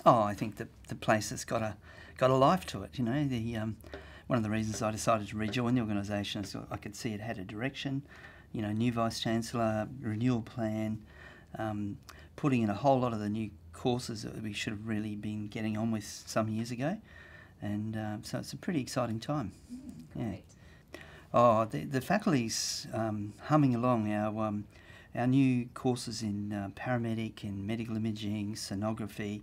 Oh, I think the place has got a life to it. You know, one of the reasons I decided to rejoin the organisation is I could see it had a direction. You know, new vice chancellor, renewal plan, putting in a whole lot of the new courses that we should have really been getting on with some years ago, and so it's a pretty exciting time. Yeah. Oh, the faculty's humming along. Our new courses in paramedic and medical imaging, sonography,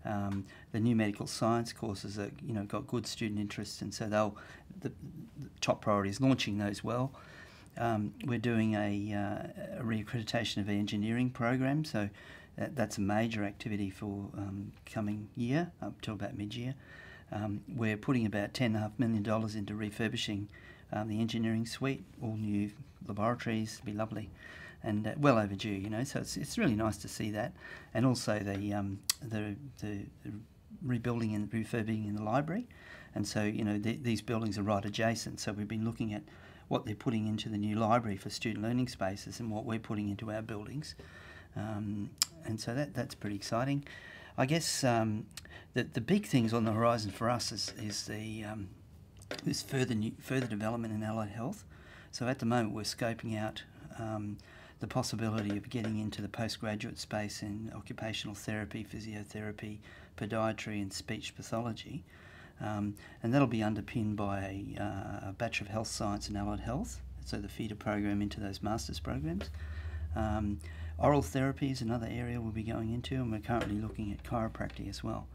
the new medical science courses are, you know, got good student interest, and so the top priority is launching those well. We're doing a reaccreditation of the engineering program, so that's a major activity for coming year up till about mid-year. We're putting about $10.5 million into refurbishing the engineering suite, all new laboratories. It'll be lovely, and well overdue, you know. So it's really nice to see that, and also the rebuilding and refurbing in the library, and so, you know, these buildings are right adjacent. So we've been looking at what they're putting into the new library for student learning spaces and what we're putting into our buildings, and so that's pretty exciting. I guess the big things on the horizon for us is this further development in allied health. So at the moment we're scoping out the possibility of getting into the postgraduate space in occupational therapy, physiotherapy, podiatry and speech pathology. And that'll be underpinned by a Bachelor of Health Science and Allied Health, so the feeder program into those master's programs. Oral therapy is another area we'll be going into, and we're currently looking at chiropractic as well,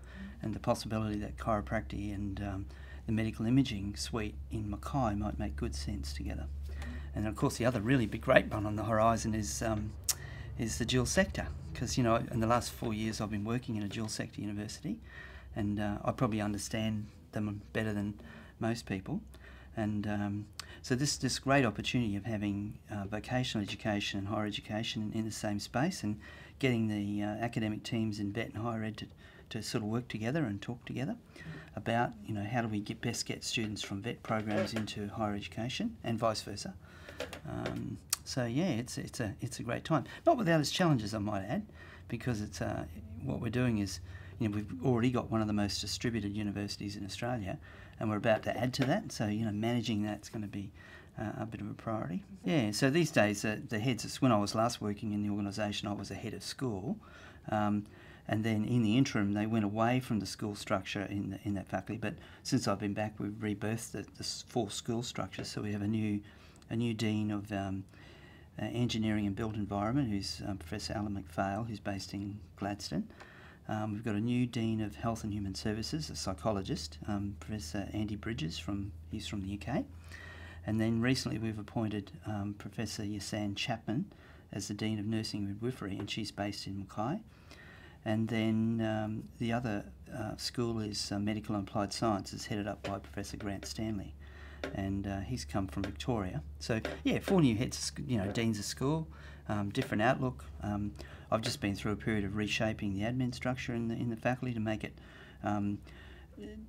and the possibility that chiropractic and the medical imaging suite in Mackay might make good sense together. And of course the other really big great one on the horizon is the dual sector, because, you know, in the last 4 years I've been working in a dual sector university, and I probably understand them better than most people. And so this great opportunity of having vocational education and higher education in the same space, and getting the academic teams in vet and higher ed to sort of work together and talk together about, you know, how do we best get students from vet programs into higher education and vice versa. So yeah, it's a great time. Not without its challenges, I might add, because it's what we're doing is, you know, we've already got one of the most distributed universities in Australia, and we're about to add to that. So, you know, managing that's going to be a bit of a priority. Yeah. So these days, the heads. When I was last working in the organisation, I was a head of school, and then in the interim, they went away from the school structure in that faculty. But since I've been back, we've rebirthed the 4 school structures. So we have a new dean of engineering and built environment, who's Professor Alan McPhail, who's based in Gladstone. We've got a new Dean of Health and Human Services, a psychologist, Professor Andy Bridges, he's from the UK. And then recently we've appointed Professor Yasan Chapman as the Dean of Nursing and Midwifery, and she's based in Mackay. And then the other school is Medical and Applied Sciences, headed up by Professor Grant Stanley, and he's come from Victoria. So yeah, 4 new heads, you know, deans of school, different outlook. I've just been through a period of reshaping the admin structure in the faculty to make it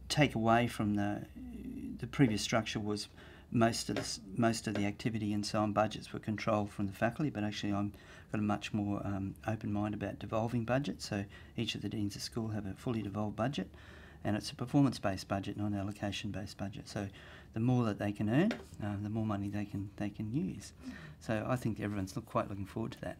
take away from the previous structure. Was most of the activity and so on budgets were controlled from the faculty, but actually I've got a much more open mind about devolving budgets. So each of the deans of school have a fully devolved budget, and it's a performance-based budget, not an allocation-based budget. So the more that they can earn, the more money they can use. So I think everyone's quite looking forward to that.